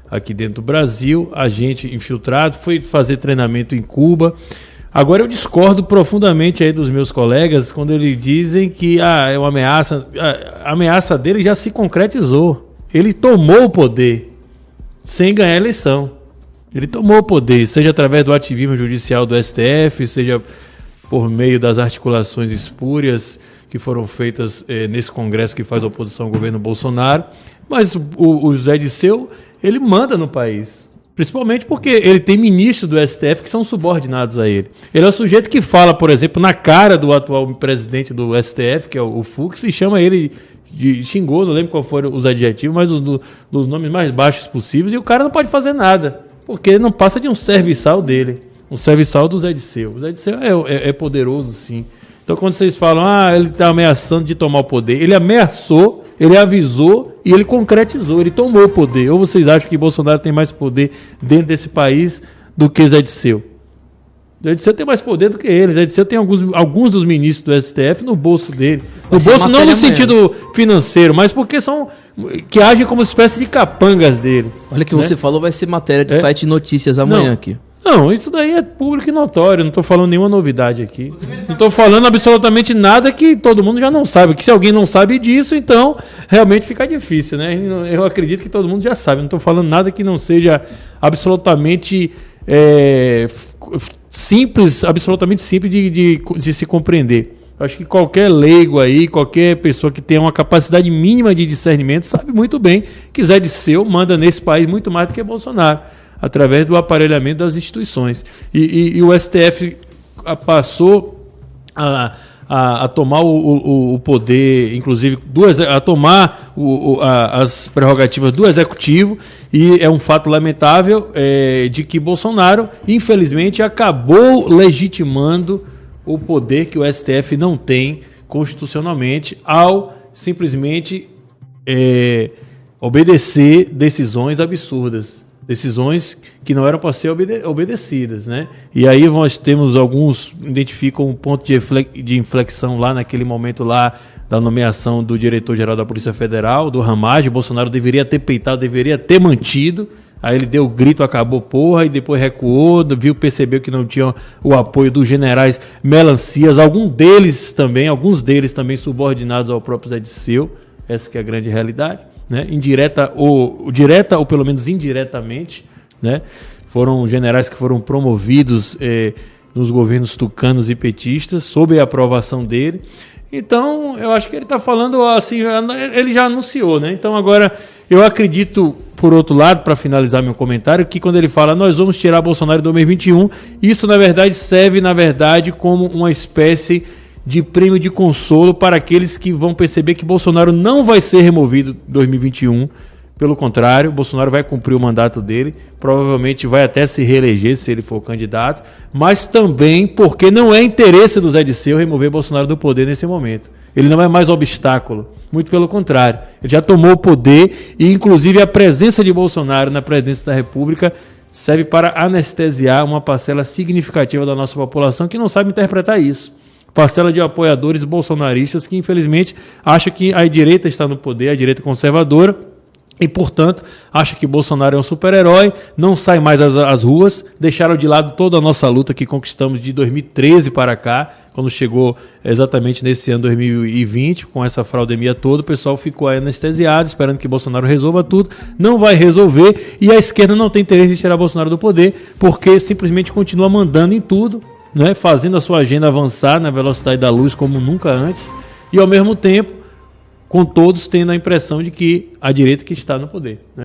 aqui dentro do Brasil, agente infiltrado, foi fazer treinamento em Cuba. Agora eu discordo profundamente aí dos meus colegas quando eles dizem que é uma ameaça. A ameaça dele já se concretizou. Ele tomou o poder sem ganhar a eleição. Ele tomou o poder, seja através do ativismo judicial do STF, seja por meio das articulações espúrias que foram feitas nesse Congresso que faz oposição ao governo Bolsonaro. Mas o Zé Disseu, ele manda no país. Principalmente porque ele tem ministros do STF que são subordinados a ele. Ele é o sujeito que fala, por exemplo, na cara do atual presidente do STF, que é o Fux, e chama ele xingou, não lembro qual foram os adjetivos, mas dos nomes mais baixos possíveis, e o cara não pode fazer nada, porque não passa de um serviçal dele, um serviçal do Zé Disseu. O Zé Disseu é poderoso, sim. Então, quando vocês falam, ele está ameaçando de tomar o poder, ele ameaçou, ele avisou e ele concretizou, ele tomou o poder. Ou vocês acham que Bolsonaro tem mais poder dentro desse país do que Zé Disseu? Zé Disseu tem mais poder do que ele. Zé Disseu tem alguns dos ministros do STF no bolso dele. No bolso não no sentido financeiro, mas porque que agem como espécie de capangas dele. Olha que você falou, vai ser matéria de site de notícias amanhã aqui. Não, isso daí é público e notório, não estou falando nenhuma novidade aqui. Não estou falando absolutamente nada que todo mundo já não sabe. Que se alguém não sabe disso, então realmente fica difícil, né? Eu acredito que todo mundo já sabe. Não estou falando nada que não seja absolutamente simples de se compreender. Acho que qualquer leigo aí, qualquer pessoa que tenha uma capacidade mínima de discernimento sabe muito bem que Zé Disseu manda nesse país muito mais do que Bolsonaro, através do aparelhamento das instituições. E o STF passou a tomar o poder, inclusive, a tomar as prerrogativas do Executivo, e é um fato lamentável de que Bolsonaro, infelizmente, acabou legitimando o poder que o STF não tem constitucionalmente ao simplesmente obedecer decisões absurdas. Decisões que não eram para ser obedecidas, né? E aí nós temos identificam um ponto de inflexão lá naquele momento lá da nomeação do diretor-geral da Polícia Federal, do Ramagem. Bolsonaro deveria ter peitado, deveria ter mantido. Aí ele deu o grito, acabou porra, e depois recuou, percebeu que não tinha o apoio dos generais melancias, alguns deles também subordinados ao próprio Zé Disseu. Essa que é a grande realidade. Né? Direta ou pelo menos indiretamente, né? Foram generais que foram promovidos nos governos tucanos e petistas, sob a aprovação dele. Então, eu acho que ele está falando assim, ele já anunciou, né? Então, agora, eu acredito, por outro lado, para finalizar meu comentário, que quando ele fala, nós vamos tirar Bolsonaro em 2021, isso, na verdade, serve, como uma espécie de prêmio de consolo para aqueles que vão perceber que Bolsonaro não vai ser removido em 2021. Pelo contrário, Bolsonaro vai cumprir o mandato dele, provavelmente vai até se reeleger se ele for candidato, mas também porque não é interesse do Zé Disseu remover Bolsonaro do poder nesse momento. Ele não é mais obstáculo, muito pelo contrário. Ele já tomou o poder e, inclusive, a presença de Bolsonaro na presidência da República serve para anestesiar uma parcela significativa da nossa população que não sabe interpretar isso. Parcela de apoiadores bolsonaristas que, infelizmente, acha que a direita está no poder, a direita conservadora, e, portanto, acha que Bolsonaro é um super-herói, não sai mais às ruas, deixaram de lado toda a nossa luta que conquistamos de 2013 para cá, quando chegou exatamente nesse ano 2020, com essa fraudemia toda, o pessoal ficou anestesiado, esperando que Bolsonaro resolva tudo, não vai resolver, e a esquerda não tem interesse em tirar Bolsonaro do poder, porque simplesmente continua mandando em tudo, né, fazendo a sua agenda avançar na velocidade da luz como nunca antes, e ao mesmo tempo com todos tendo a impressão de que a direita que está no poder, né?